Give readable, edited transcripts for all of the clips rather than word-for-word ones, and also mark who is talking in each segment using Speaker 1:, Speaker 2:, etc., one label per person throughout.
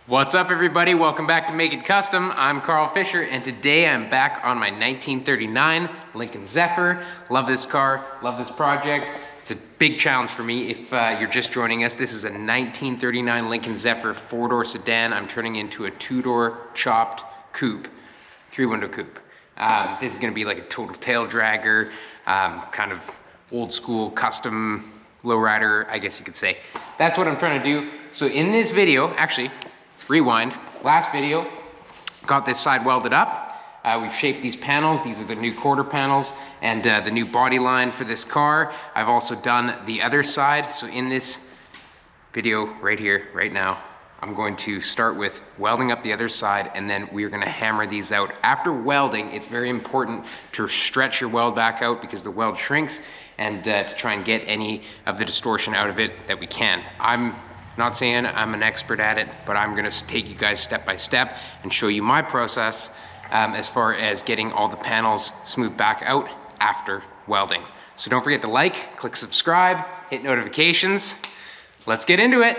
Speaker 1: What's up, everybody? Welcome back to Make It Kustom. I'm Carl Fisher, and today I'm back on my 1939 Lincoln Zephyr. Love this car, love this project. It's a big challenge for me. If you're just joining us, this is a 1939 Lincoln Zephyr four-door sedan. I'm turning into a two-door chopped coupe, three-window coupe. This is gonna be like a total tail dragger, kind of old school custom lowrider, I guess you could say. That's what I'm trying to do. So in this video, actually, rewind, last video, got this side welded up. We've shaped these panels. These are the new quarter panels and the new body line for this car. I've also done the other side. So in this video right here, right now, I'm going to start with welding up the other side, and then we're gonna hammer these out. After welding, it's very important to stretch your weld back out because the weld shrinks, and to try and get any of the distortion out of it that we can. I'm not saying I'm an expert at it, but I'm gonna take you guys step by step and show you my process as far as getting all the panels smoothed back out after welding. So don't forget to like, click subscribe, hit notifications. Let's get into it.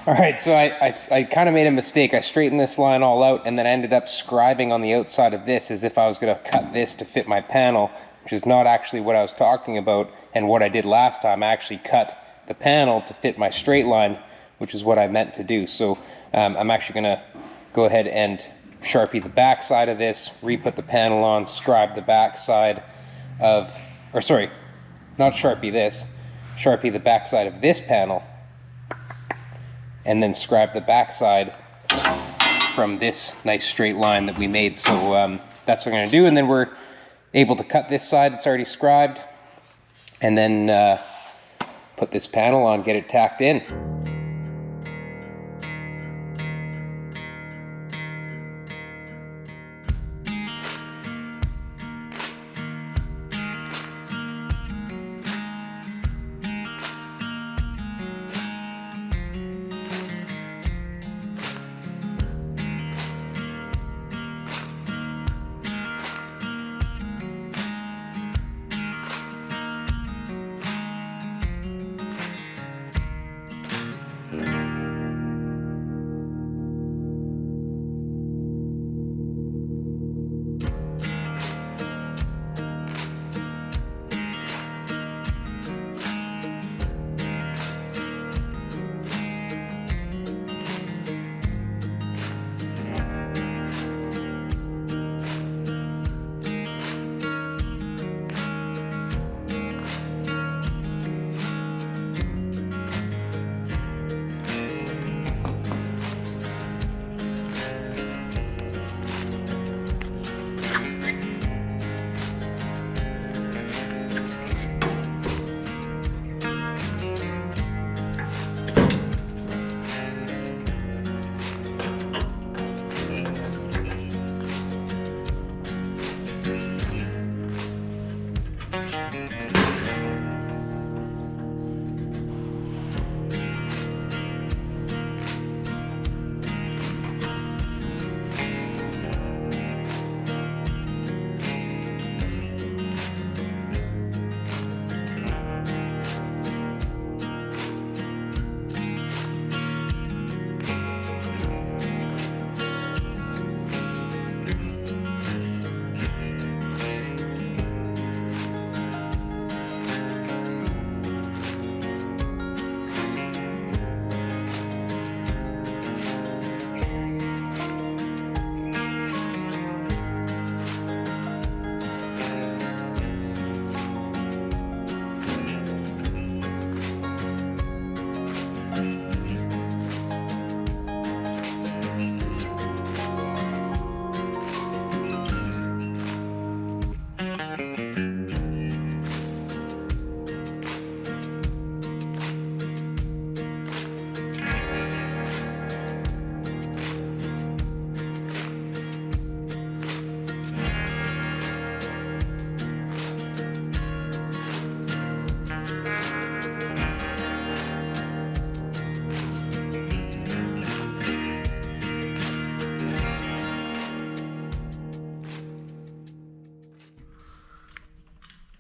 Speaker 1: All right, so I kind of made a mistake. I straightened this line all out and then ended up scribing on the outside of this as if I was gonna cut this to fit my panel, which is not actually what I was talking about and what I did last time. I actually cut the panel to fit my straight line, which is what I meant to do. So I'm actually gonna go ahead and Sharpie the back side of this, re-put the panel on, scribe the back side of, or sorry, not Sharpie this, Sharpie the back side of this panel, and then scribe the back side from this nice straight line that we made. So that's what I'm gonna do, and then we're able to cut this side, it's already scribed, and then put this panel on, get it tacked in.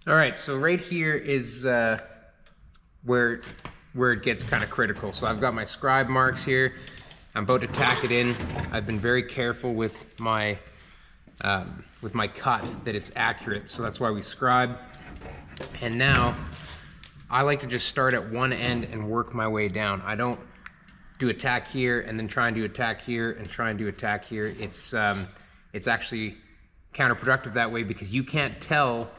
Speaker 1: All right, so right here is where it gets kind of critical. So I've got my scribe marks here. I'm about to tack it in. I've been very careful with my cut that it's accurate, so that's why we scribe. And now I like to just start at one end and work my way down. I don't do a tack here and then try and do a tack here and try and do a tack here. It's actually counterproductive that way because you can't tell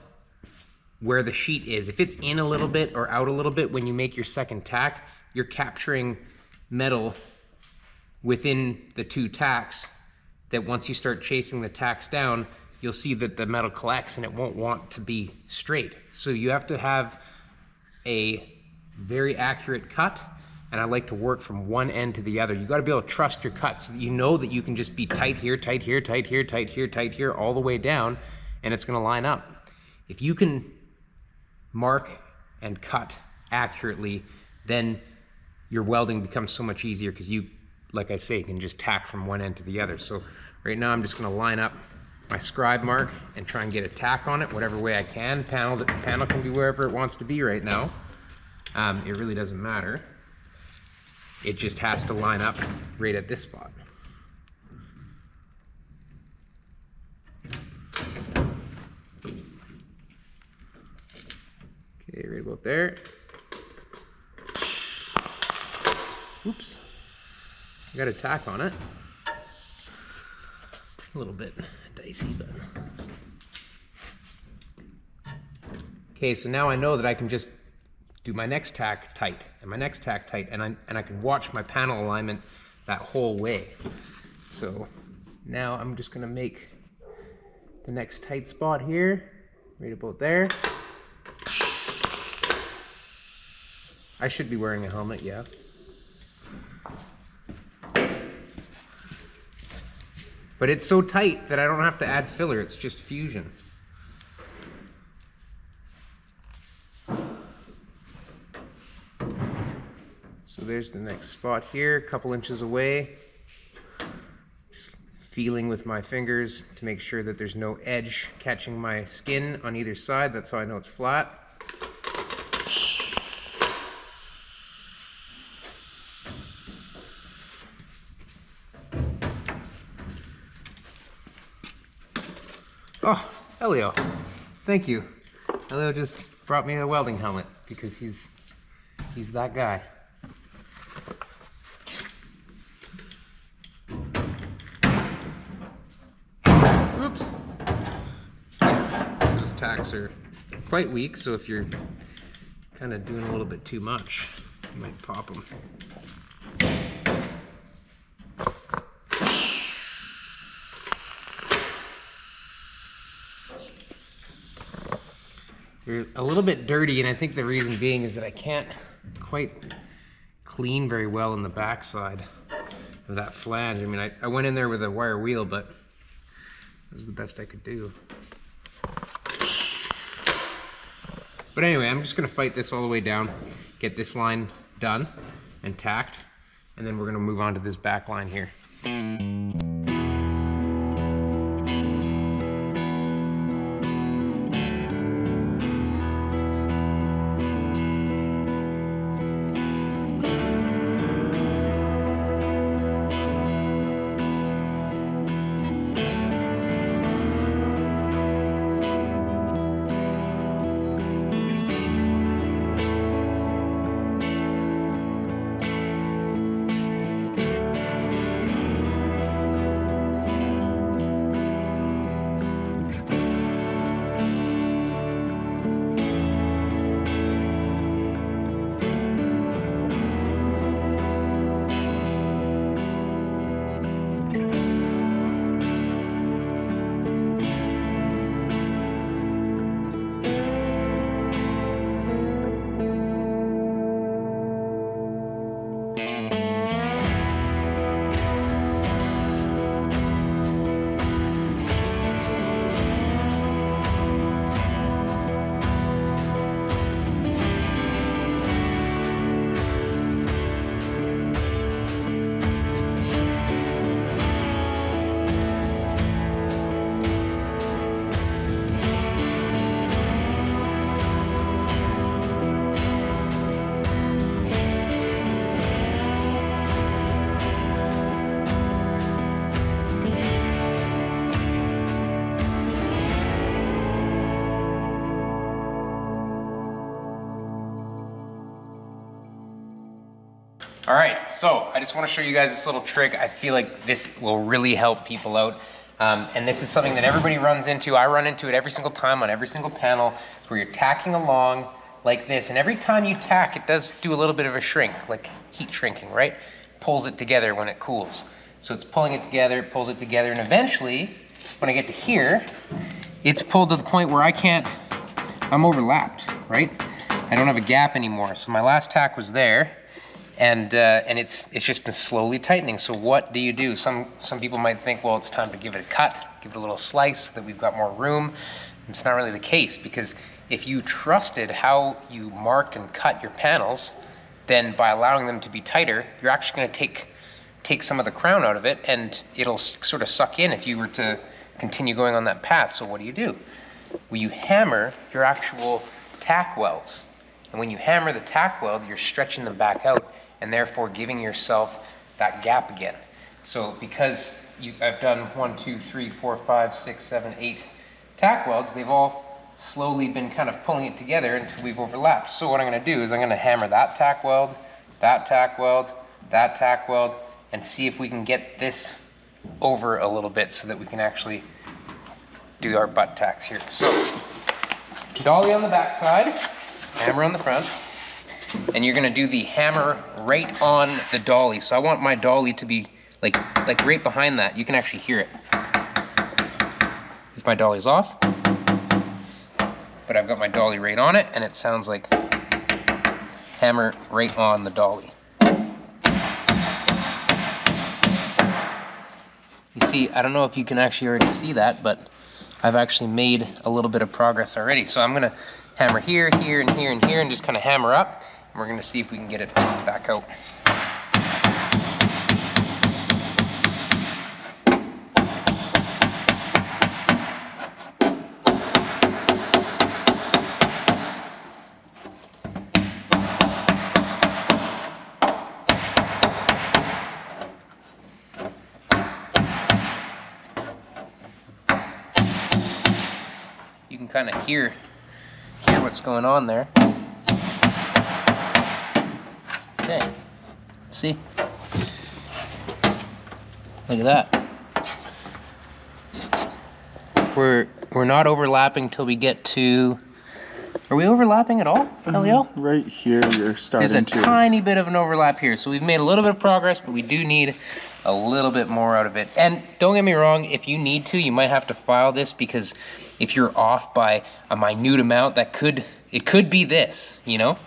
Speaker 1: where the sheet is. If it's in a little bit or out a little bit when you make your second tack, you're capturing metal within the two tacks that once you start chasing the tacks down, you'll see that the metal collects and it won't want to be straight. So you have to have a very accurate cut, and I like to work from one end to the other. You gotta be able to trust your cut so that you know that you can just be tight here, tight here, tight here, tight here, tight here, all the way down, and it's gonna line up. If you can mark and cut accurately, then your welding becomes so much easier because you, like I say, can just tack from one end to the other. So right now I'm just gonna line up my scribe mark and try and get a tack on it whatever way I can. The panel can be wherever it wants to be right now. It really doesn't matter. It just has to line up right at this spot. Okay, right about there. Oops, I got a tack on it. A little bit dicey, but. Okay, so now I know that I can just do my next tack tight and my next tack tight, and I can watch my panel alignment that whole way. So now I'm just gonna make the next tight spot here, right about there. I should be wearing a helmet, yeah. But it's so tight that I don't have to add filler, it's just fusion. So there's the next spot here, a couple inches away. Just feeling with my fingers to make sure that there's no edge catching my skin on either side. That's how I know it's flat. Oh, Elio, thank you. Elio just brought me a welding helmet because he's that guy. Oops. Those tacks are quite weak, so if you're kind of doing a little bit too much, you might pop them. They're a little bit dirty, and I think the reason being is that I can't quite clean very well in the backside of that flange. I mean, I went in there with a wire wheel, but it was the best I could do. But anyway, I'm just gonna fight this all the way down, get this line done and tacked, and then we're gonna move on to this back line here. All right, so I just want to show you guys this little trick. I feel like this will really help people out. And this is something that everybody runs into. I run into it every single time on every single panel. It's where you're tacking along like this. And every time you tack, it does do a little bit of a shrink, like heat shrinking, right? Pulls it together when it cools. So it's pulling it together, it pulls it together. And eventually, when I get to here, it's pulled to the point where I'm overlapped, right? I don't have a gap anymore. So my last tack was there. And it's just been slowly tightening. So what do you do? Some people might think, well, it's time to give it a cut, give it a little slice, that we've got more room. It's not really the case, because if you trusted how you marked and cut your panels, then by allowing them to be tighter, you're actually going to take some of the crown out of it, and it'll sort of suck in if you were to continue going on that path. So what do? Well, you hammer your actual tack welds. And when you hammer the tack weld, you're stretching them back out, and therefore giving yourself that gap again. So because I've done 1, 2, 3, 4, 5, 6, 7, 8 tack welds, they've all slowly been kind of pulling it together until we've overlapped. So what I'm going to do is I'm going to hammer that tack weld, that tack weld, that tack weld, and see if we can get this over a little bit so that we can actually do our butt tacks here. So dolly on the back side, hammer on the front, and you're going to do the hammer right on the dolly. So I want my dolly to be like right behind that. You can actually hear it. If my dolly's off, but I've got my dolly right on it, and it sounds like hammer right on the dolly. You see, I don't know if you can actually already see that, but I've actually made a little bit of progress already. So I'm gonna hammer here, here, and here, and here, and just kind of hammer up, and we're gonna see if we can get it back out. You can kind of hear what's going on there. Okay, let's see. Look at that. We're not overlapping till we get to. Are we overlapping at all, Elio?
Speaker 2: Right here, you're starting
Speaker 1: to. There's a tiny bit of an overlap here, so we've made a little bit of progress, but we do need a little bit more out of it. And don't get me wrong, if you need to, you might have to file this, because if you're off by a minute amount, it could be this, you know?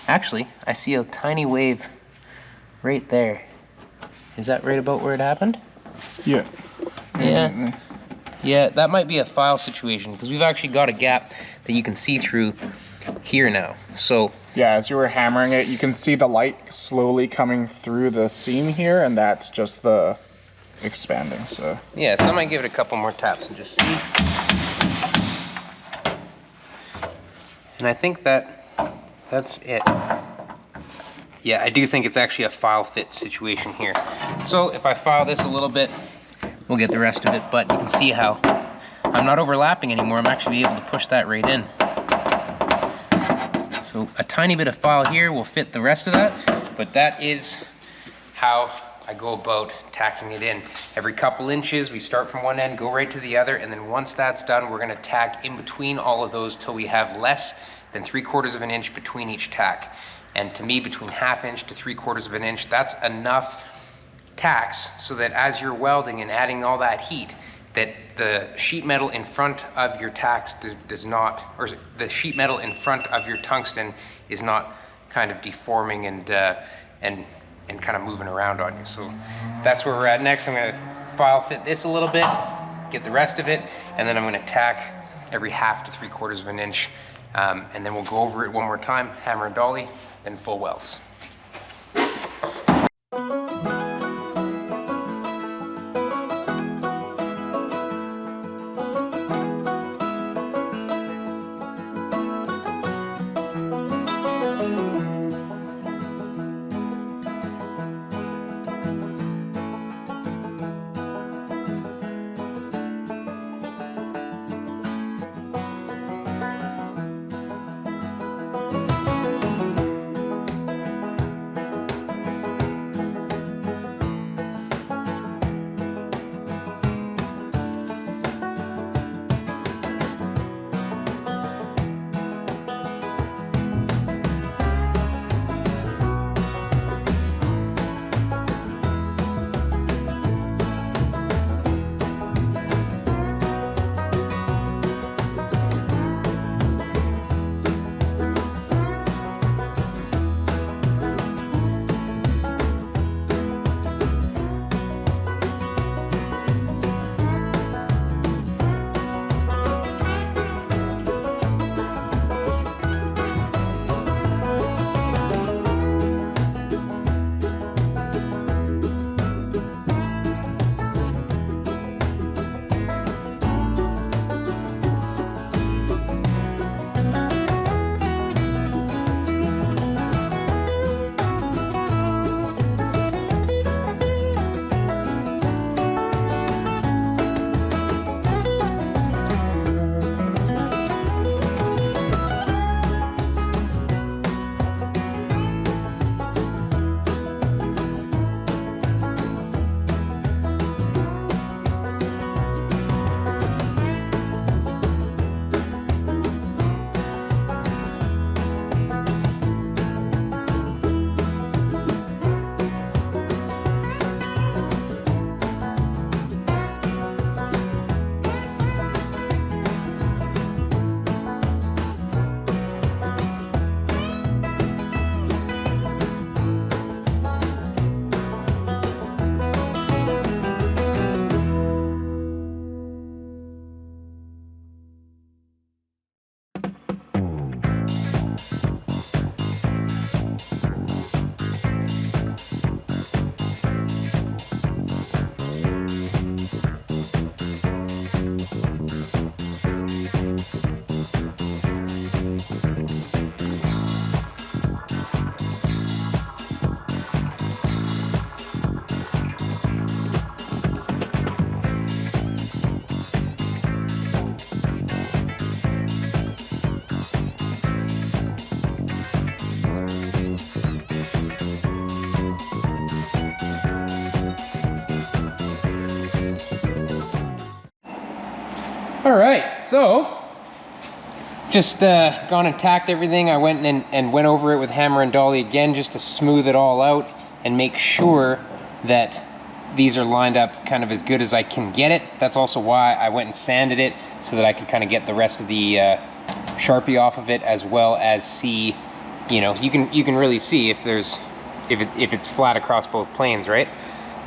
Speaker 1: Actually, I see a tiny wave right there. Is that right about where it happened?
Speaker 2: Yeah.
Speaker 1: Yeah. Yeah, that might be a file situation, because we've actually got a gap that you can see through here now. So
Speaker 2: yeah, as you were hammering it, you can see the light slowly coming through the seam here, and that's just the expanding. So
Speaker 1: yeah, so I might give it a couple more taps and just see. And I think that's it. Yeah, I do think it's actually a file fit situation here. So if I file this a little bit, we'll get the rest of it, but you can see how I'm not overlapping anymore. I'm actually able to push that right in. So a tiny bit of file here will fit the rest of that, but that is how I go about tacking it in. Every couple inches, we start from one end, go right to the other, and then once that's done, we're gonna tack in between all of those till we have less than 3/4 of an inch between each tack. And to me, between 1/2 inch to 3/4 of an inch, that's enough tacks so that as you're welding and adding all that heat, that the sheet metal in front of your tacks does not, or the sheet metal in front of your tungsten is not kind of deforming and kind of moving around on you. So that's where we're at next. I'm gonna file fit this a little bit, get the rest of it, and then I'm gonna tack every 1/2 to 3/4 of an inch. And then we'll go over it one more time, hammer and dolly, then full welds. All right, so just gone and tacked everything. I went and went over it with hammer and dolly again just to smooth it all out and make sure that these are lined up kind of as good as I can get it. That's also why I went and sanded it so that I could kind of get the rest of the Sharpie off of it, as well as see, you know, you can really see if there's if it's flat across both planes, right?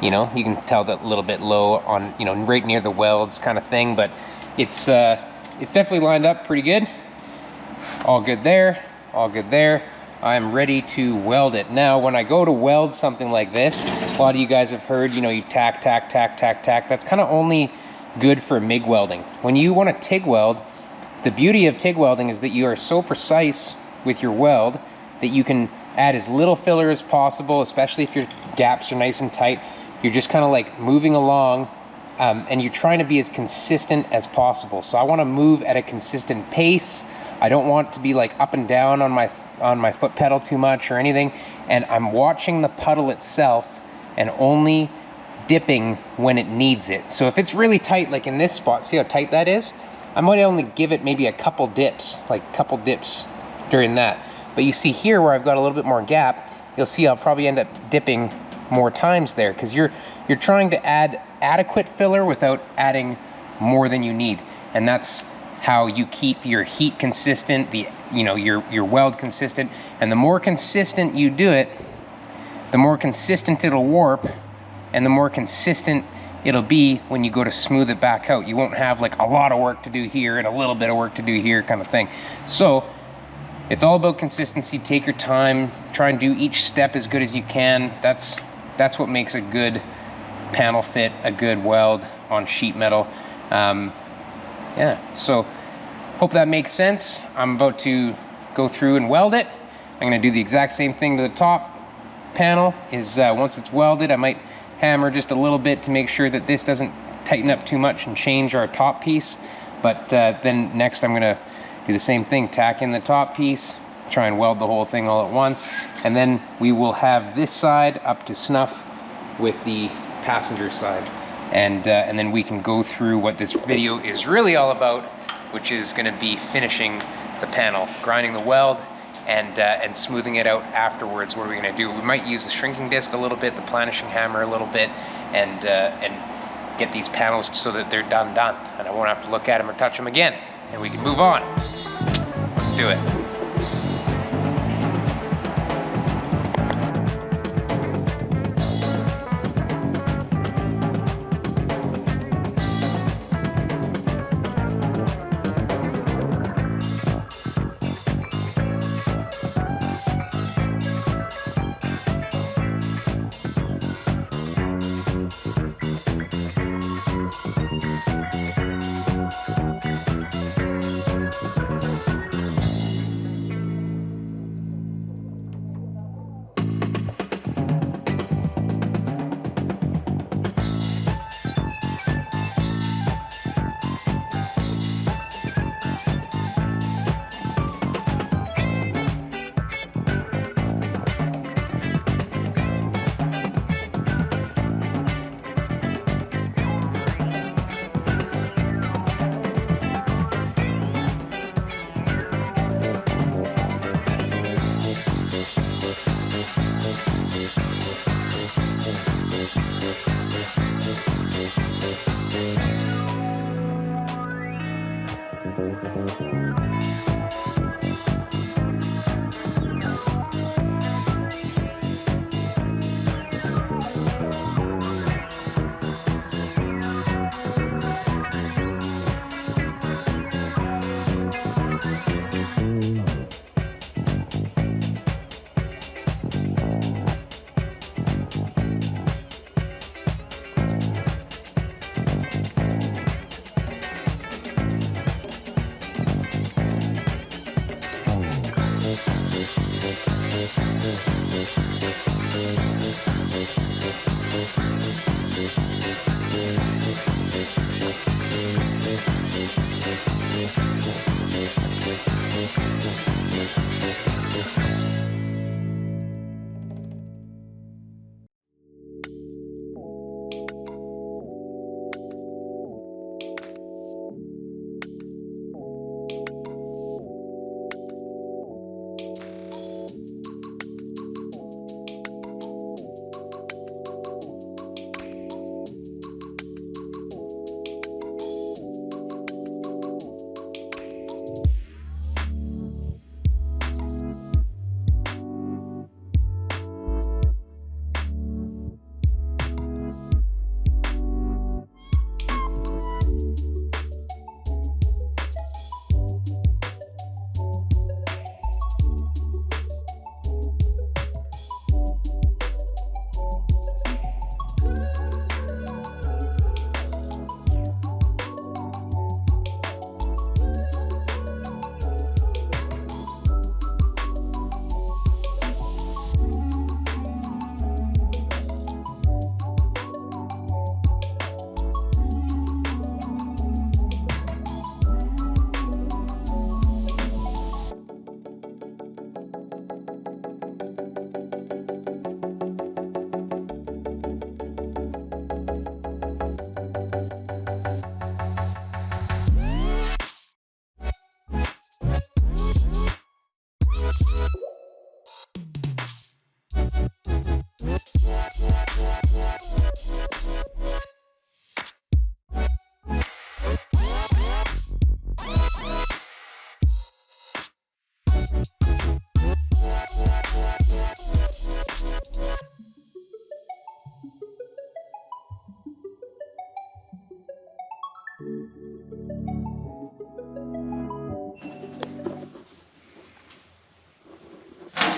Speaker 1: You know, you can tell that a little bit low on, you know, right near the welds kind of thing, but it's definitely lined up pretty good. All good there, all good there. I'm ready to weld it. Now, when I go to weld something like this, a lot of you guys have heard, you know, you tack, tack, tack, tack, tack. That's kind of only good for MIG welding. When you want to TIG weld, the beauty of TIG welding is that you are so precise with your weld that you can add as little filler as possible, especially if your gaps are nice and tight. You're just kind of like moving along, and you're trying to be as consistent as possible. So I want to move at a consistent pace. I don't want to be like up and down on my foot pedal too much or anything. And I'm watching the puddle itself and only dipping when it needs it. So if it's really tight, like in this spot, see how tight that is? I might only give it maybe a couple dips, during that. But you see here where I've got a little bit more gap, you'll see I'll probably end up dipping more times there, because you're trying to add adequate filler without adding more than you need. And that's how you keep your heat consistent, your weld consistent. And the more consistent you do it, the more consistent it'll warp, and the more consistent it'll be when you go to smooth it back out. You won't have like a lot of work to do here and a little bit of work to do here kind of thing. So it's all about consistency. Take your time, try and do each step as good as you can. That's what makes a good panel fit, a good weld on sheet metal. Yeah, so hope that makes sense. I'm about to go through and weld it. I'm gonna do the exact same thing to the top panel. Once it's welded, I might hammer just a little bit to make sure that this doesn't tighten up too much and change our top piece. But then next I'm gonna do the same thing, tack in the top piece, try and weld the whole thing all at once, and then we will have this side up to snuff with the passenger side. And then we can go through what this video is really all about, which is gonna be finishing the panel, grinding the weld, and smoothing it out afterwards. What are we gonna do? We might use the shrinking disc a little bit, the planishing hammer a little bit, and get these panels so that they're done, and I won't have to look at them or touch them again, and we can move on. Let's do it.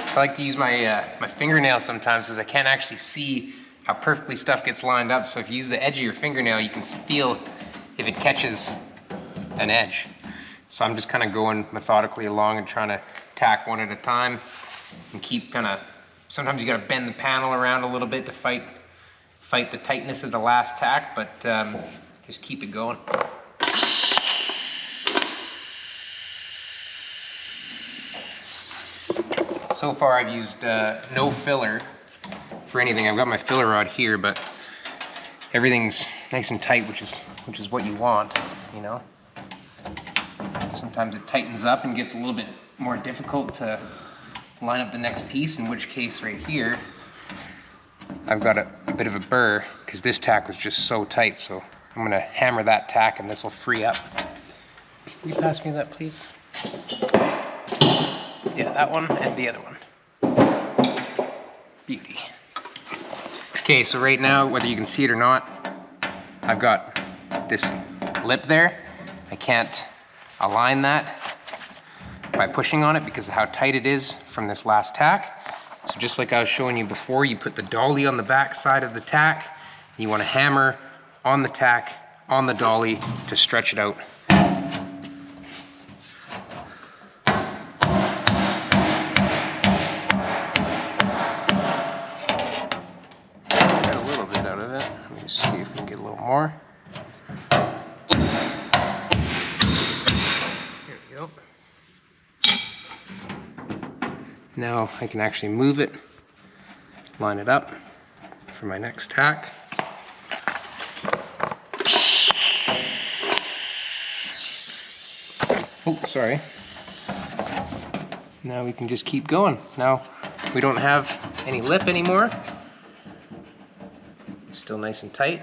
Speaker 1: I like to use my fingernail sometimes because I can't actually see how perfectly stuff gets lined up. So if you use the edge of your fingernail, you can feel if it catches an edge. So I'm just kind of going methodically along and trying to tack one at a time and keep kind of, sometimes you got to bend the panel around a little bit to fight the tightness of the last tack, but just keep it going. So far I've used no filler for anything. I've got my filler rod here, but everything's nice and tight, which is what you want, you know. Sometimes it tightens up and gets a little bit more difficult to line up the next piece, in which case right here, I've got a bit of a burr because this tack was just so tight. So I'm gonna hammer that tack and this will free up. Will you pass me that, please? Yeah, that one and the other one. Beauty. Okay, so right now, whether you can see it or not, I've got this lip there. I can't align that by pushing on it because of how tight it is from this last tack. So just like I was showing you before, you put the dolly on the back side of the tack. You want to hammer on the tack, on the dolly to stretch it out. Get a little bit out of it. Let me just see if we can get a little more. There we go. Now I can actually move it, line it up for my next tack. Oh, sorry. Now we can just keep going. Now we don't have any lip anymore. It's still nice and tight.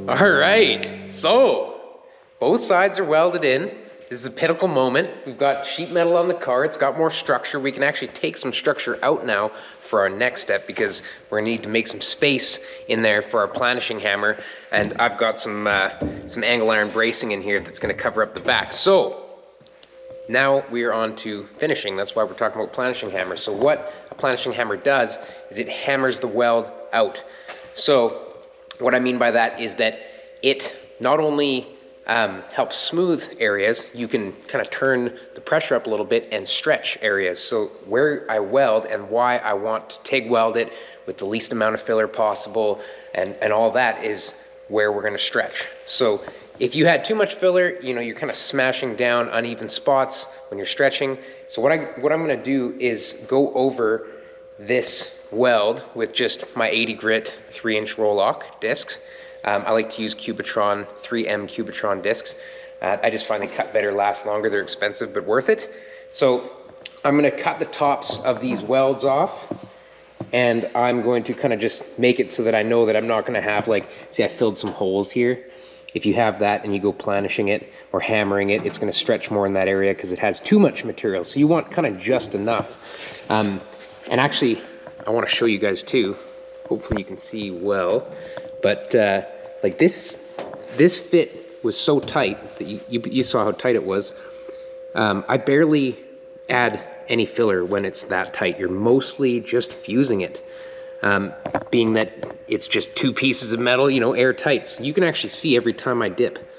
Speaker 1: All right, so both sides are welded in. This is a pinnacle moment. We've got sheet metal on the car. It's got more structure. We can actually take some structure out now for our next step because we're gonna need to make some space in there for our planishing hammer. And I've got some angle iron bracing in here that's gonna cover up the back. So now we are on to finishing. That's why we're talking about planishing hammer. So what a planishing hammer does is it hammers the weld out. So what I mean by that is that it not only helps smooth areas, you can kind of turn the pressure up a little bit and stretch areas. So where I weld and why I want to TIG weld it with the least amount of filler possible and all that is where we're gonna stretch. So if you had too much filler, you know, you're kind of smashing down uneven spots when you're stretching. So what I'm gonna do is go over this weld with just my 80 grit 3-inch roll-lock discs. I like to use Cubitron 3M Cubitron discs. I just find they cut better, last longer. They're expensive but worth it. So I'm gonna cut the tops of these welds off, and I'm going to kind of just make it so that I know that I'm not gonna have, like, see, I filled some holes here. If you have that and you go planishing it or hammering it, it's gonna stretch more in that area because it has too much material. So you want kind of just enough. And actually, I want to show you guys too. Hopefully you can see well, but like this fit was so tight that you saw how tight it was. I barely add any filler when it's that tight. You're mostly just fusing it, being that it's just two pieces of metal, you know, airtight. So you can actually see every time I dip.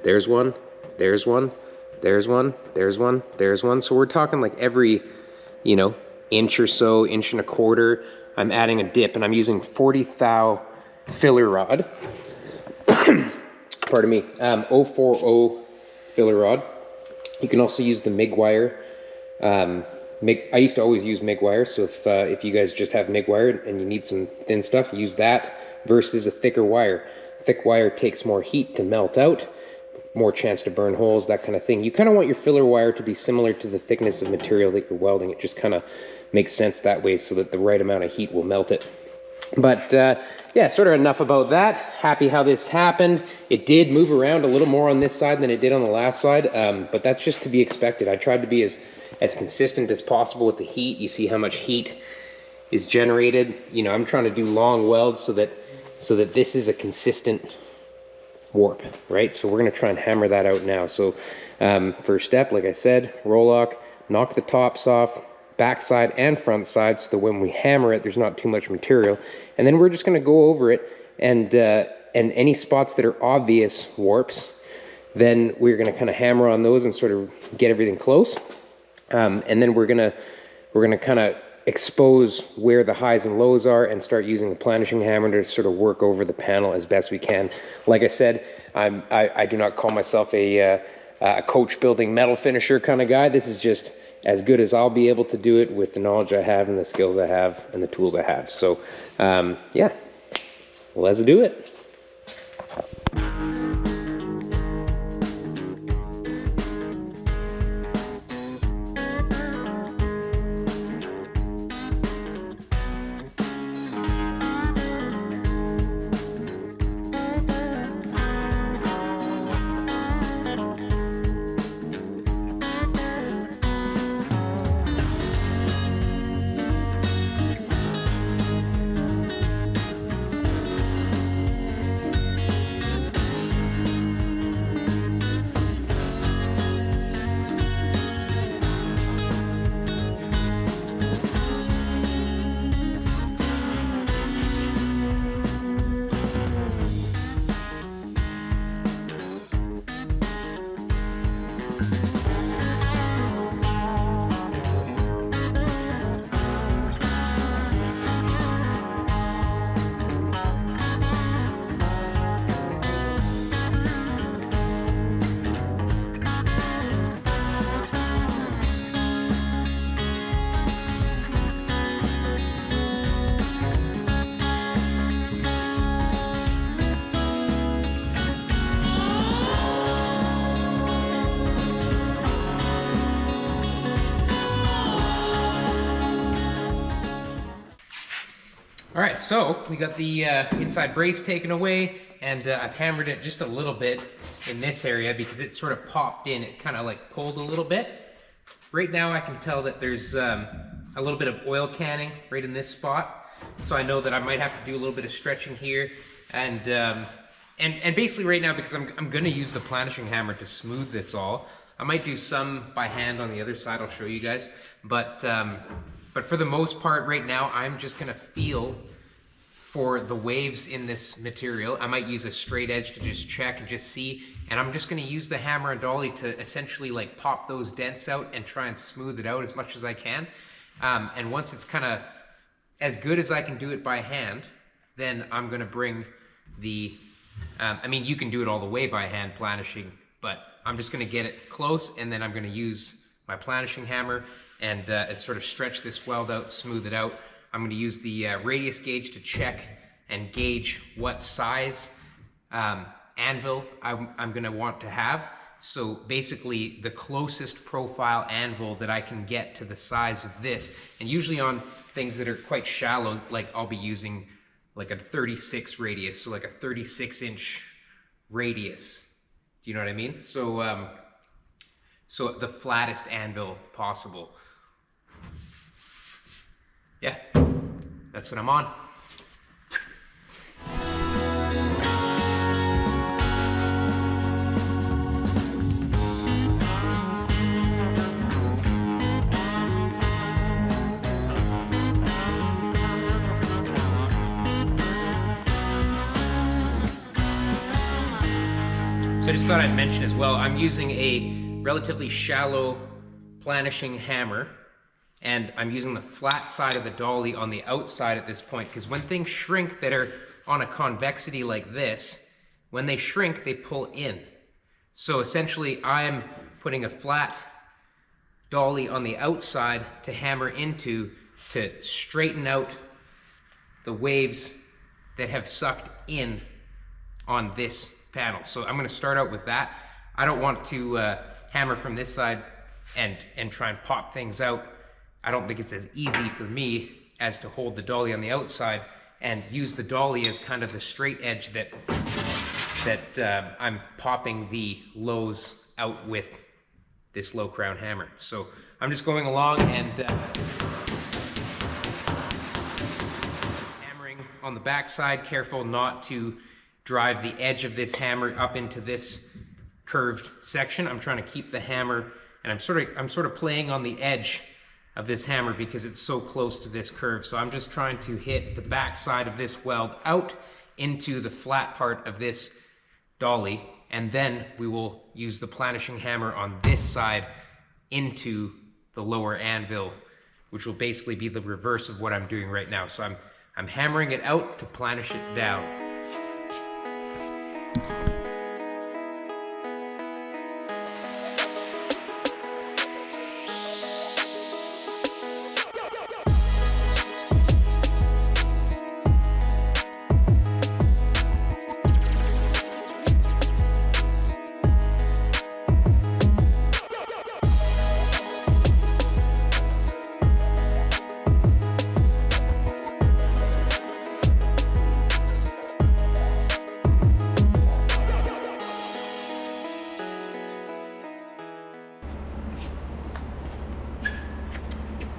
Speaker 1: There's one, there's one, there's one, there's one, there's one. So we're talking like every, you know, inch or so, inch and a quarter, I'm adding a dip, and I'm using 40 thou filler rod. Pardon me, 040 filler rod. You can also use the MIG wire. I used to always use MIG wire, so if you guys just have MIG wire and you need some thin stuff, use that versus a thicker wire. Thick wire takes more heat to melt out, more chance to burn holes, that kind of thing. You kind of want your filler wire to be similar to the thickness of material that you're welding. It just kind of makes sense that way so that the right amount of heat will melt it. But yeah, sort of enough about that. Happy how this happened. It did move around a little more on this side than it did on the last side, but that's just to be expected. I tried to be as consistent as possible with the heat. You see how much heat is generated. You know, I'm trying to do long welds so that this is a consistent warp, right? So we're gonna try and hammer that out now. So first step, like I said, roll lock, knock the tops off, backside and front side, so that when we hammer it, there's not too much material. And then we're just gonna go over it, and any spots that are obvious warps, then we're gonna kind of hammer on those and sort of get everything close. And then we're gonna kind of expose where the highs and lows are and start using the planishing hammer to sort of work over the panel as best we can. Like I said, I do not call myself a coach building metal finisher kind of guy. This is just as good as I'll be able to do it with the knowledge I have and the skills I have and the tools I have. So yeah, let's do it. All right, so we got the inside brace taken away, and I've hammered it just a little bit in this area because it sort of popped in. It kind of like pulled a little bit. Right now I can tell that there's a little bit of oil canning right in this spot. So I know that I might have to do a little bit of stretching here. And basically right now, because I'm gonna use the planishing hammer to smooth this all, I might do some by hand on the other side, I'll show you guys. But for the most part right now, I'm just gonna feel for the waves in this material. I might use a straight edge to just check and just see, and I'm just gonna use the hammer and dolly to essentially like pop those dents out and try and smooth it out as much as I can. And once it's kind of as good as I can do it by hand, then I'm gonna bring the, I mean, you can do it all the way by hand planishing, but I'm just gonna get it close, and then I'm gonna use my planishing hammer and sort of stretch this weld out, smooth it out. I'm gonna use the radius gauge to check and gauge what size anvil I'm gonna want to have. So basically the closest profile anvil that I can get to the size of this. And usually on things that are quite shallow, like I'll be using like a 36 radius, so like a 36-inch radius. Do you know what I mean? So, so the flattest anvil possible. Yeah, that's what I'm on. So I just thought I'd mention as well, I'm using a relatively shallow planishing hammer, and I'm using the flat side of the dolly on the outside at this point, because when things shrink that are on a convexity like this, when they shrink, they pull in. So essentially, I'm putting a flat dolly on the outside to hammer into to straighten out the waves that have sucked in on this panel. So I'm gonna start out with that. I don't want to hammer from this side and try and pop things out. I don't think it's as easy for me as to hold the dolly on the outside and use the dolly as kind of the straight edge that I'm popping the lows out with this low crown hammer. So I'm just going along and hammering on the back side, careful not to drive the edge of this hammer up into this curved section. I'm trying to keep the hammer, and I'm sort of playing on the edge of this hammer because it's so close to this curve. So I'm just trying to hit the back side of this weld out into the flat part of this dolly, and then we will use the planishing hammer on this side into the lower anvil, which will basically be the reverse of what I'm doing right now. So I'm hammering it out to planish it down.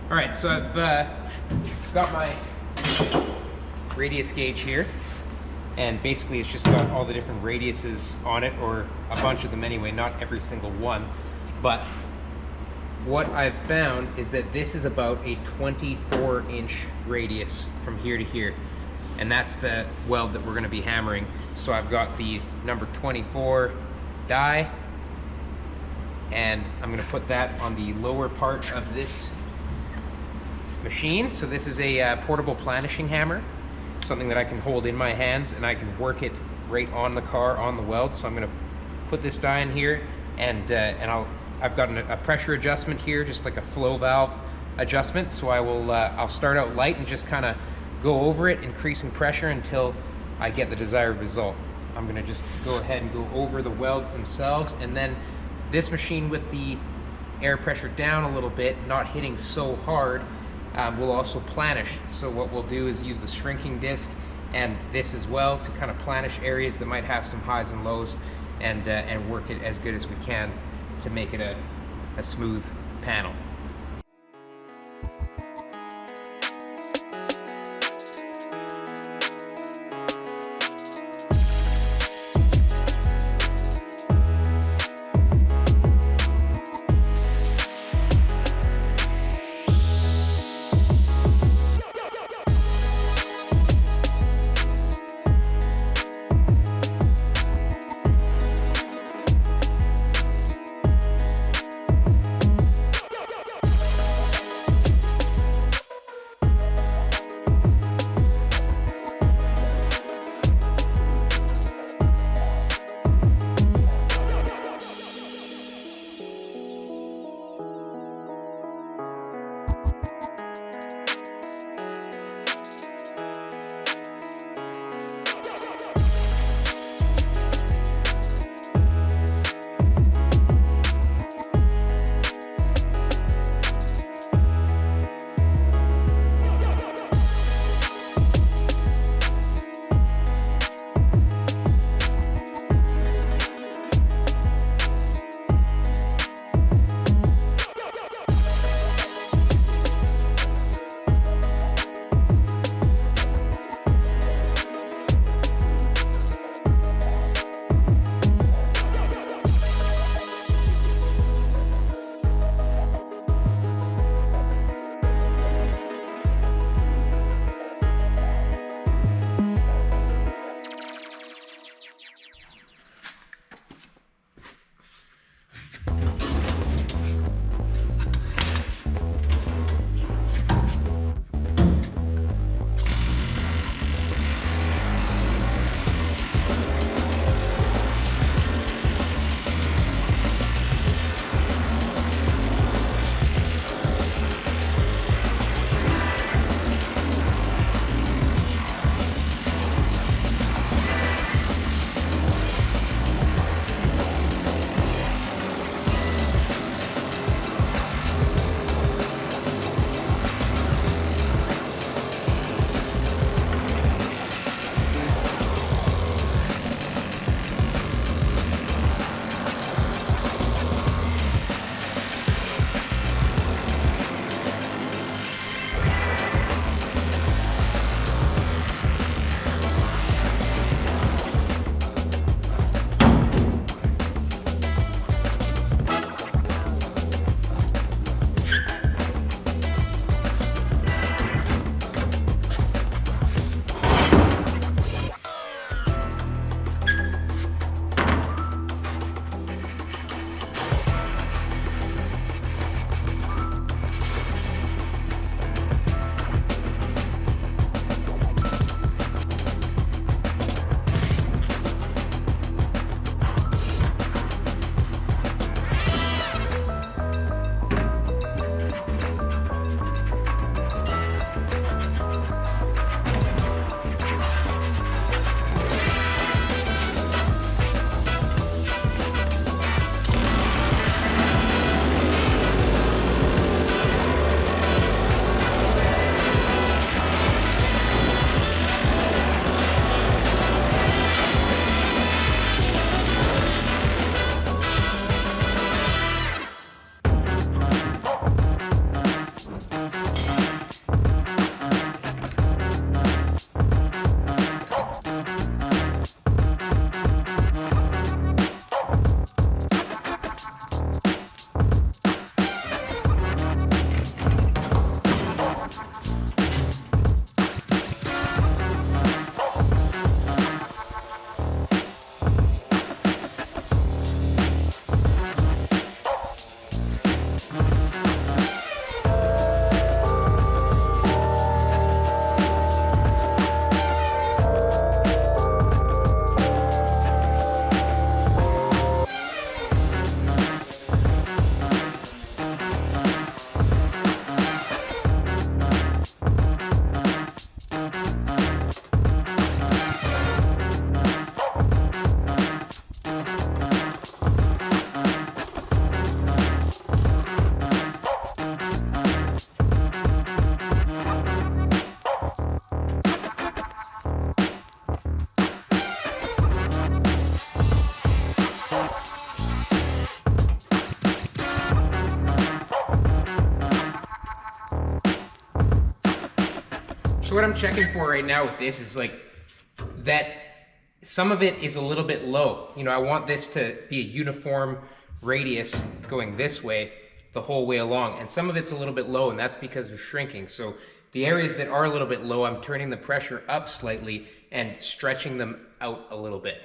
Speaker 1: All right, so I've got my radius gauge here, and basically it's just got all the different radiuses on it, or a bunch of them anyway, not every single one. But what I've found is that this is about a 24-inch radius from here to here, and that's the weld that we're going to be hammering. So I've got the number 24 die, and I'm going to put that on the lower part of this machine. So this is a portable planishing hammer, something that I can hold in my hands, and I can work it right on the car, on the weld. So I'm going to put this die in here, and I've got a pressure adjustment here, just like a flow valve adjustment. So I'll start out light and just kind of go over it, increasing pressure until I get the desired result. I'm going to just go ahead and go over the welds themselves, and then this machine with the air pressure down a little bit, not hitting so hard, We'll also planish. So what we'll do is use the shrinking disc and this as well to kind of planish areas that might have some highs and lows, and work it as good as we can to make it a smooth panel. checking for right now with this is like that some of it is a little bit low. You know, I want this to be a uniform radius going this way the whole way along, and some of it's a little bit low, and that's because of shrinking. So the areas that are a little bit low, I'm turning the pressure up slightly and stretching them out a little bit.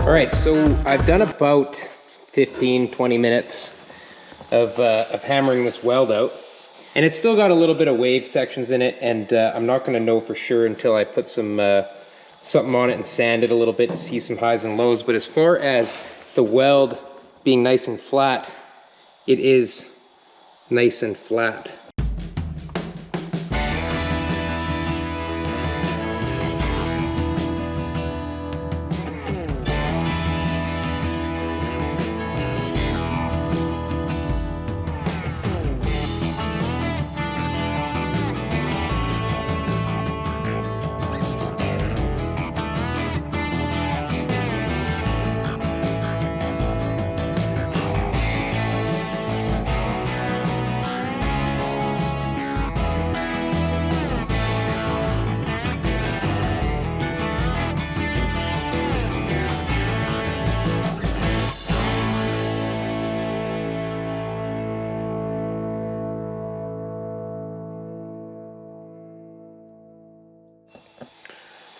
Speaker 1: All right, so I've done about 15-20 minutes of hammering this weld out, and it's still got a little bit of wave sections in it, and I'm not going to know for sure until I put some something on it and sand it a little bit to see some highs and lows. But as far as the weld being nice and flat, it is nice and flat.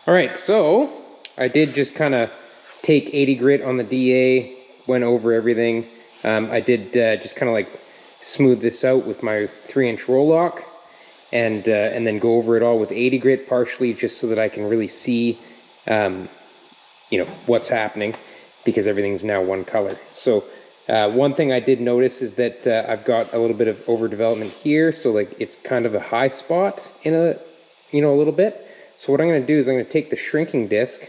Speaker 1: All right, so I did just kind of take 80 grit on the DA, went over everything. I did just kind of like smooth this out with my 3-inch roll lock, and then go over it all with 80 grit partially just so that I can really see, you know, what's happening, because everything's now one color. So one thing I did notice is that I've got a little bit of overdevelopment here, so like it's kind of a high spot in a, you know, a little bit. So what I'm going to do is I'm going to take the shrinking disc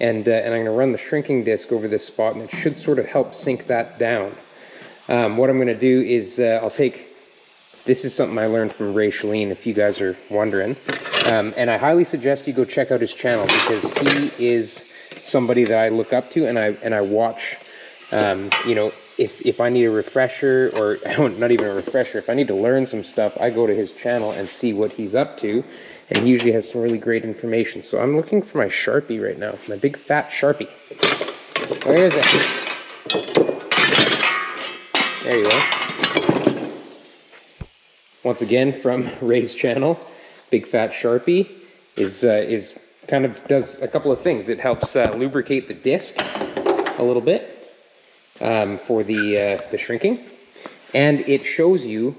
Speaker 1: and I'm going to run the shrinking disc over this spot, and it should sort of help sink that down. What I'm going to do is I'll take, this is something I learned from Ray Chalene, if you guys are wondering, and I highly suggest you go check out his channel, because he is somebody that I look up to, and I watch. You know, if I need a refresher, or not even a refresher, if I need to learn some stuff, I go to his channel and see what he's up to. And he usually has some really great information. So I'm looking for my Sharpie right now, my big fat Sharpie. Where is it? There you go. Once again, from Ray's channel, big fat Sharpie is kind of does a couple of things. It helps lubricate the disc a little bit for the shrinking, and it shows you,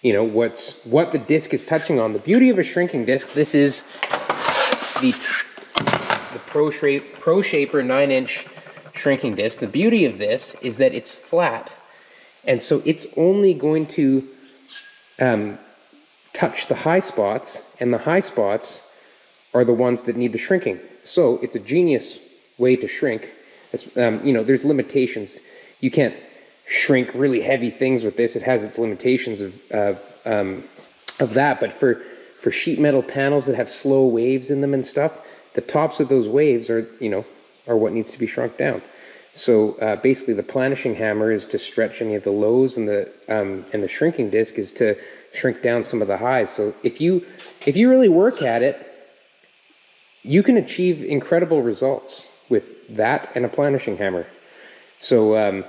Speaker 1: you know, what the disc is touching on. The beauty of a shrinking disc, this is the Pro Shaper 9-inch shrinking disc. The beauty of this is that it's flat, and so it's only going to touch the high spots, and the high spots are the ones that need the shrinking. So it's a genius way to shrink. You know, there's limitations. You can't shrink really heavy things with this. It has its limitations of that, but for sheet metal panels that have slow waves in them and stuff, the tops of those waves are, you know, are what needs to be shrunk down. So basically the planishing hammer is to stretch any of the lows, and the shrinking disc is to shrink down some of the highs. So if you really work at it, you can achieve incredible results with that and a planishing hammer. So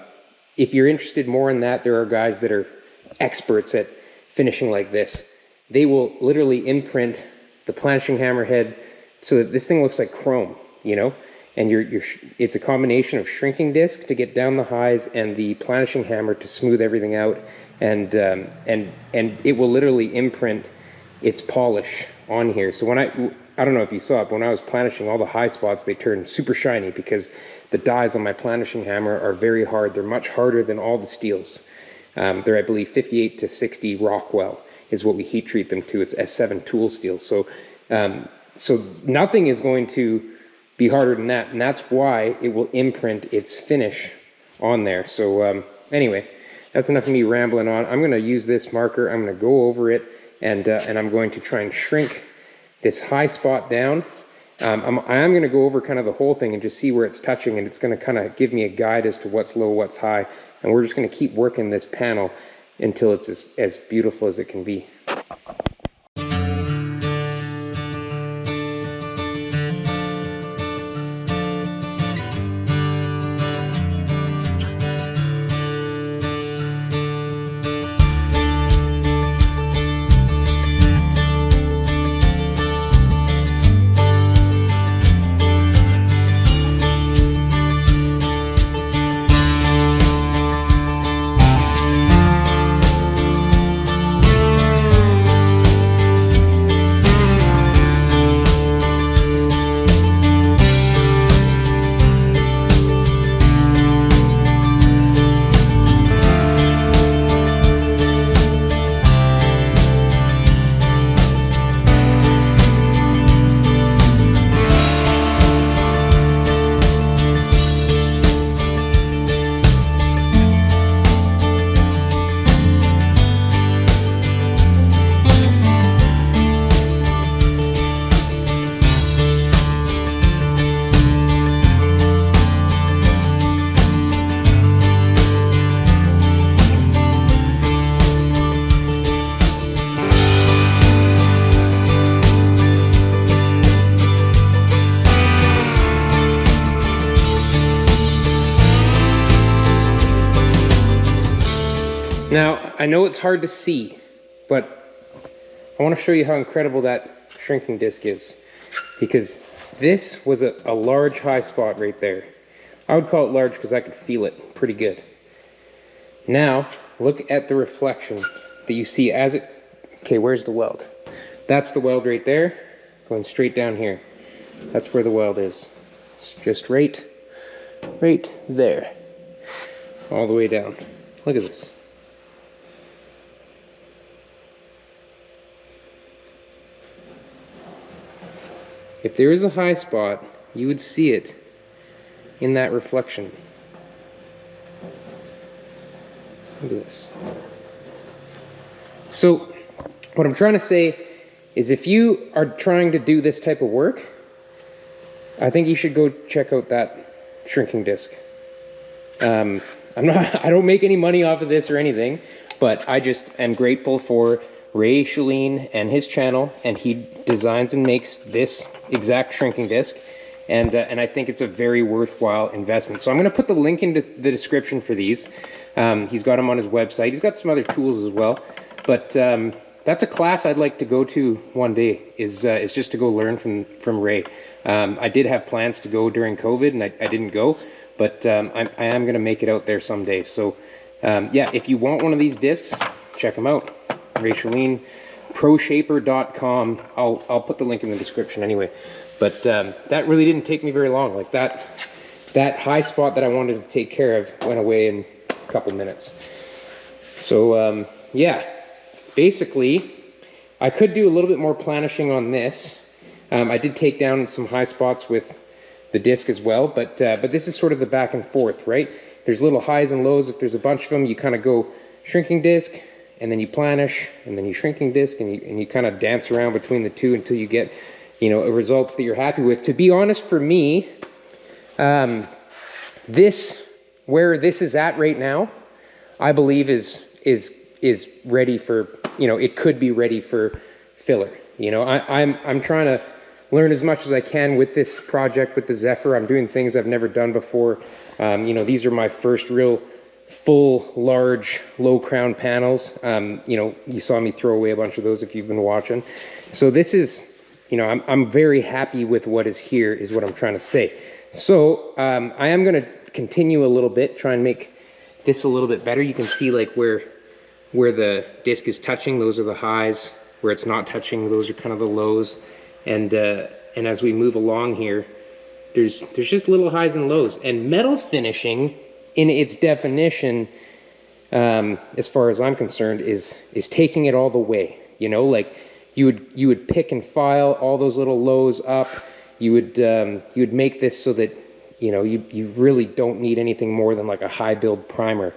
Speaker 1: if you're interested more in that, there are guys that are experts at finishing like this. They will literally imprint the planishing hammer head so that this thing looks like chrome, you know? and it's a combination of shrinking disc to get down the highs and the planishing hammer to smooth everything out, and it will literally imprint its polish on here. So when I don't know if you saw it, but when I was planishing, all the high spots, they turned super shiny because the dies on my planishing hammer are very hard. They're much harder than all the steels. They're, I believe, 58 to 60 Rockwell is what we heat treat them to. It's S7 tool steel. So nothing is going to be harder than that, and that's why it will imprint its finish on there. So anyway, that's enough of me rambling on. I'm going to use this marker. I'm going to go over it, and I'm going to try and shrink this high spot down. I am going to go over kind of the whole thing and just see where it's touching, and it's going to kind of give me a guide as to what's low, what's high, and we're just going to keep working this panel until it's as beautiful as it can be. Now, I know it's hard to see, but I want to show you how incredible that shrinking disc is, because this was a large high spot right there. I would call it large because I could feel it pretty good. Now, look at the reflection that you see as it... Okay, where's the weld? That's the weld right there, going straight down here. That's where the weld is. It's just right there, all the way down. Look at this. If there is a high spot, you would see it in that reflection. Look at this. So, what I'm trying to say is if you are trying to do this type of work, I think you should go check out that shrinking disc. I don't make any money off of this or anything, but I just am grateful for Ray Chalene and his channel, and he designs and makes this exact shrinking disc, and I think it's a very worthwhile investment. So I'm going to put the link into the description for these. He's got them on his website. He's got some other tools as well, but that's a class I'd like to go to one day, is just to go learn from Ray. I did have plans to go during COVID, and I didn't go, but I am going to make it out there someday. So yeah, if you want one of these discs, check them out. Ray Chalene, proshaper.com. I'll put the link in the description anyway. But that really didn't take me very long. Like that high spot that I wanted to take care of went away in a couple minutes. So yeah, basically I could do a little bit more planishing on this. I did take down some high spots with the disc as well, but this is sort of the back and forth, right? There's little highs and lows. If there's a bunch of them, you kind of go shrinking disc, and then you planish, and then you shrinking disc, and you kind of dance around between the two until you get, you know, results that you're happy with. To be honest, for me, where this is at right now, I believe is ready for, you know, it could be ready for filler. You know, I'm trying to learn as much as I can with this project with the Zephyr. I'm doing things I've never done before. You know, these are my first real full, large, low crown panels. You know, you saw me throw away a bunch of those if you've been watching. So this is, you know, I'm very happy with what is here, is what I'm trying to say. So I am going to continue a little bit, try and make this a little bit better. You can see like where the disc is touching, those are the highs. Where it's not touching, those are kind of the lows. And as we move along here, there's just little highs and lows. And metal finishing, in its definition, as far as I'm concerned, is taking it all the way. You know, like you would pick and file all those little lows up. You would make this so that, you know, you really don't need anything more than like a high build primer.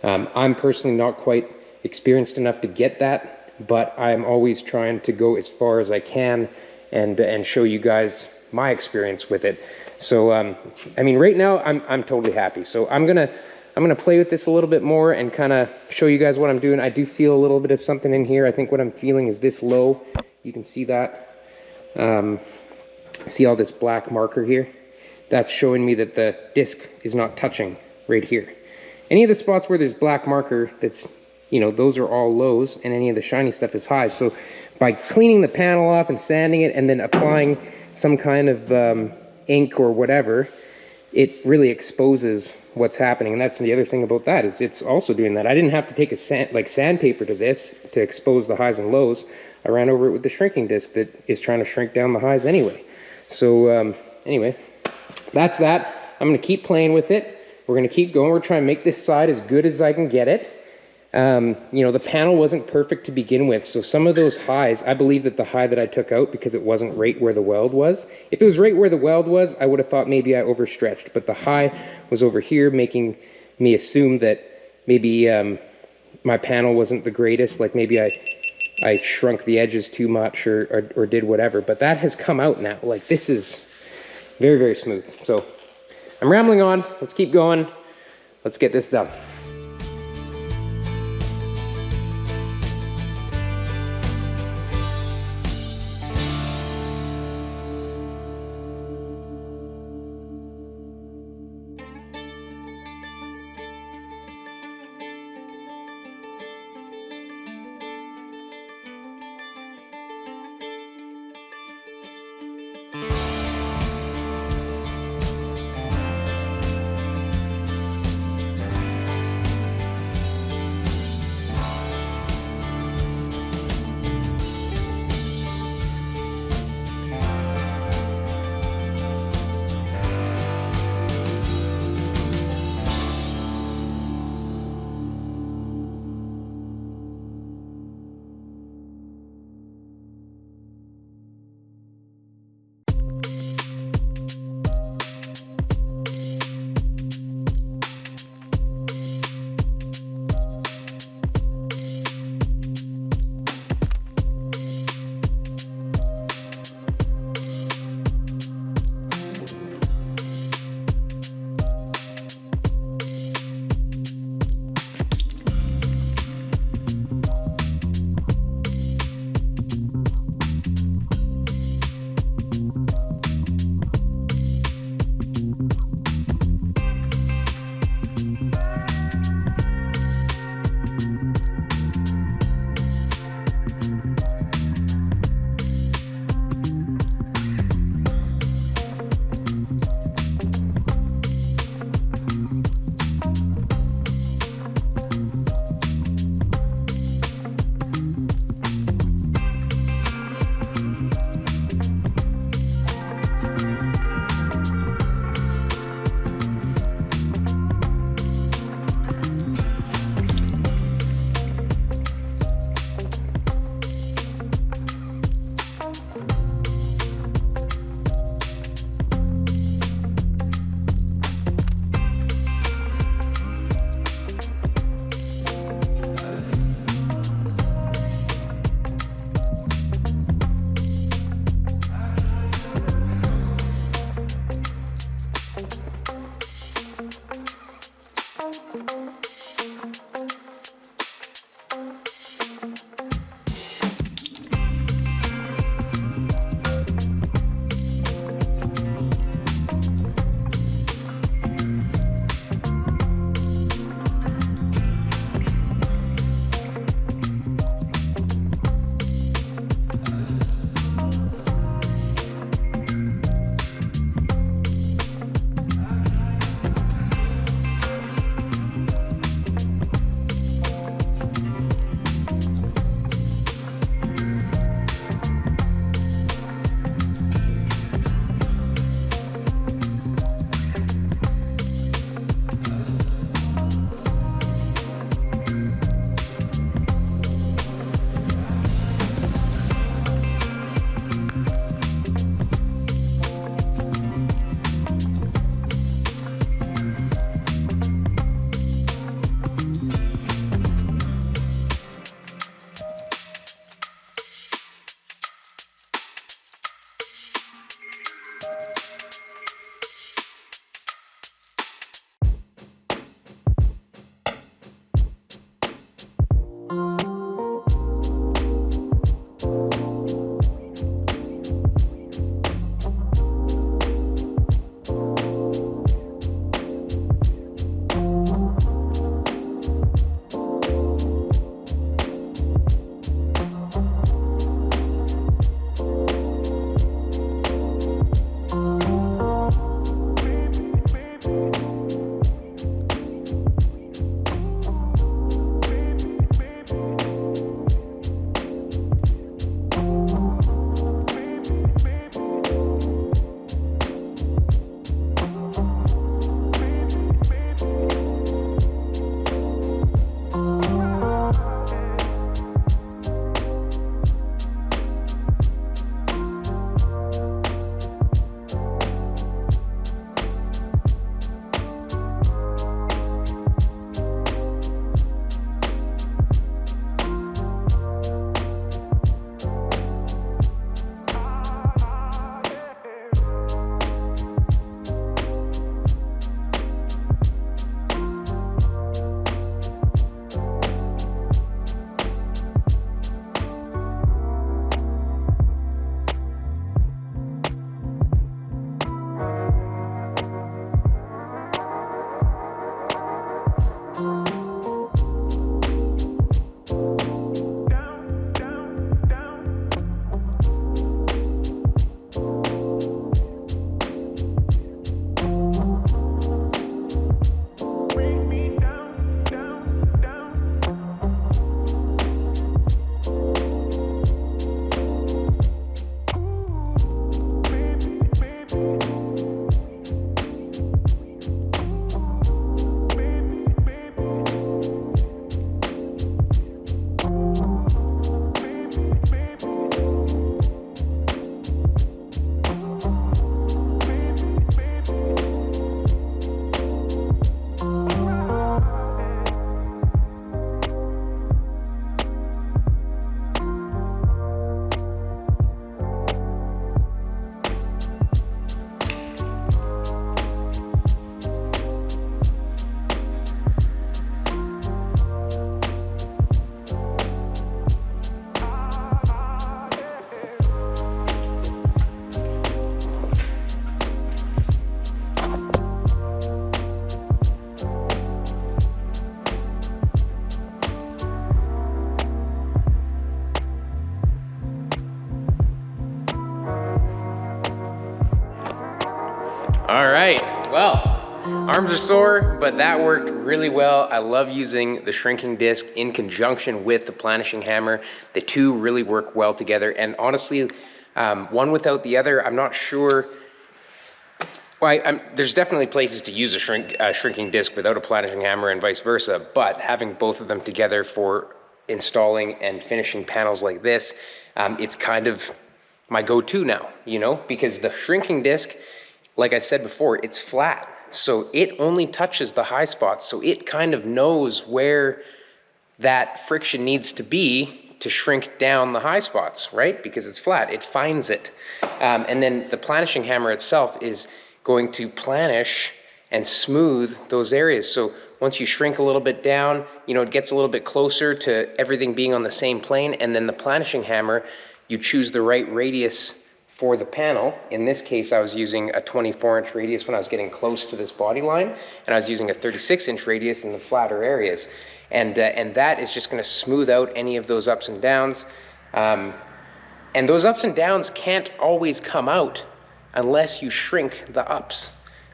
Speaker 1: I'm personally not quite experienced enough to get that, but I'm always trying to go as far as I can and show you guys my experience with it. So I mean, right now I'm totally happy. So I'm gonna play with this a little bit more and kind of show you guys what I'm doing. I do feel a little bit of something in here. I think what I'm feeling is this low. You can see that. See all this black marker here? That's showing me that the disc is not touching right here. Any of the spots where there's black marker, that's, you know, those are all lows, and any of the shiny stuff is highs. So by cleaning the panel off and sanding it and then applying some kind of ink or whatever, it really exposes what's happening. And that's the other thing about that, is it's also doing that. I didn't have to take a sandpaper to this to expose the highs and lows. I ran over it with the shrinking disc that is trying to shrink down the highs anyway. So anyway, that's that. I'm going to keep playing with it. We're going to keep going. We're trying to make this side as good as I can get it. You know, the panel wasn't perfect to begin with, so some of those highs, I believe that the high that I took out because it wasn't right where the weld was. If it was right where the weld was, I would have thought maybe I overstretched, but the high was over here, making me assume that maybe my panel wasn't the greatest, like maybe I shrunk the edges too much or did whatever, but that has come out now. Like, this is very, very smooth. So I'm rambling on. Let's keep going. Let's get this done. Arms are sore, but that worked really well. I love using the shrinking disc in conjunction with the planishing hammer. The two really work well together, and honestly, one without the other, I'm not sure. Well, there's definitely places to use a shrinking disc without a planishing hammer and vice versa, but having both of them together for installing and finishing panels like this, it's kind of my go-to now, you know, because the shrinking disc, like I said before, it's flat. So it only touches the high spots. So it kind of knows where that friction needs to be to shrink down the high spots, right? Because it's flat, it finds it. And then the planishing hammer itself is going to planish and smooth those areas. So once you shrink a little bit down, you know, it gets a little bit closer to everything being on the same plane. And then the planishing hammer, you choose the right radius for the panel. In this case, I was using a 24-inch radius when I was getting close to this body line, and I was using a 36-inch radius in the flatter areas. And that is just gonna smooth out any of those ups and downs. And those ups and downs can't always come out unless you shrink the ups,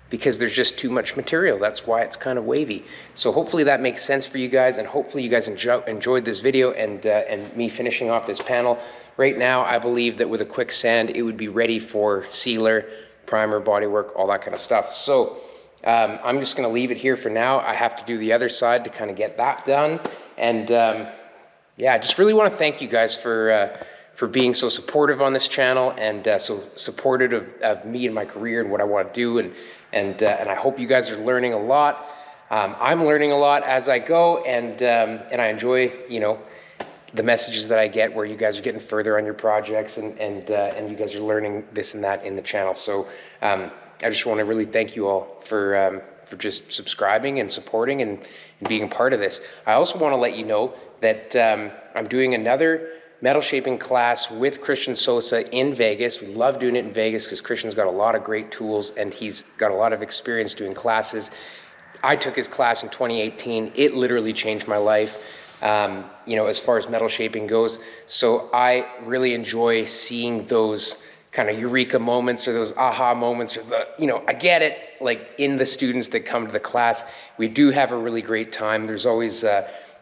Speaker 1: because there's just too much material. That's why it's kind of wavy. So hopefully that makes sense for you guys, and hopefully you guys enjoyed this video and me finishing off this panel. Right now, I believe that with a quick sand, it would be ready for sealer, primer, bodywork, all that kind of stuff. So I'm just gonna leave it here for now. I have to do the other side to kind of get that done. And yeah, I just really wanna thank you guys for being so supportive on this channel, and so supportive of me and my career and what I want to do, and I hope you guys are learning a lot. I'm learning a lot as I go, and I enjoy, you know, the messages that I get where you guys are getting further on your projects, and you guys are learning this and that in the channel. So I just want to really thank you all for just subscribing and supporting and being a part of this. I also want to let you know that I'm doing another metal shaping class with Christian Sosa in Vegas. We love doing it in Vegas because Christian's got a lot of great tools and he's got a lot of experience doing classes. I took his class in 2018. It literally changed my life, you know, as far as metal shaping goes. So I really enjoy seeing those kind of eureka moments or those aha moments, or the, you know, I get it, like in the students that come to the class. We do have a really great time. There's always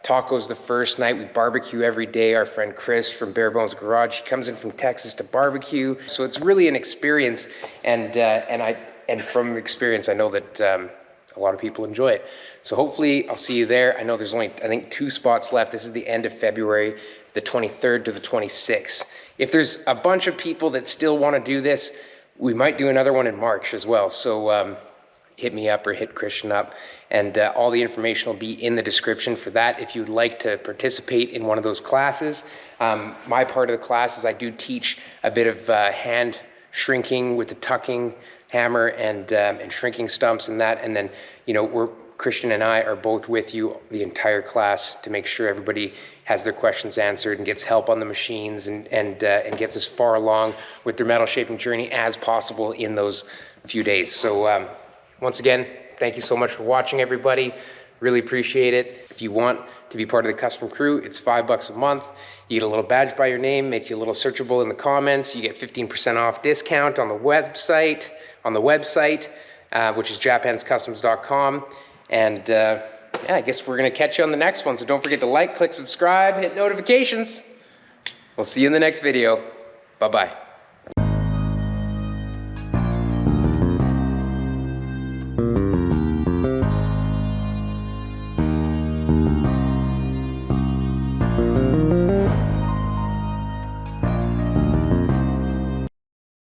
Speaker 1: tacos the first night. We barbecue every day. Our friend Chris from Bare Bones Garage, he comes in from Texas to barbecue. So it's really an experience, and from experience, I know that a lot of people enjoy it. So hopefully I'll see you there. I know there's only, I think, 2 spots left. This is the end of February, the 23rd to the 26th. If there's a bunch of people that still want to do this, we might do another one in March as well. So hit me up or hit Christian up, and all the information will be in the description for that if you'd like to participate in one of those classes. My part of the class is I do teach a bit of hand shrinking with the tucking hammer and shrinking stumps and that, and then, you know, Christian and I are both with you the entire class to make sure everybody has their questions answered and gets help on the machines and gets as far along with their metal shaping journey as possible in those few days. So once again, thank you so much for watching, everybody. Really appreciate it. If you want to be part of the custom crew, it's $5 a month. You get a little badge by your name, makes you a little searchable in the comments. You get 15% off discount on the website, which is japhandscustoms.com. And yeah, I guess we're gonna catch you on the next one. So don't forget to like, click, subscribe, hit notifications. We'll see you in the next video. Bye-bye.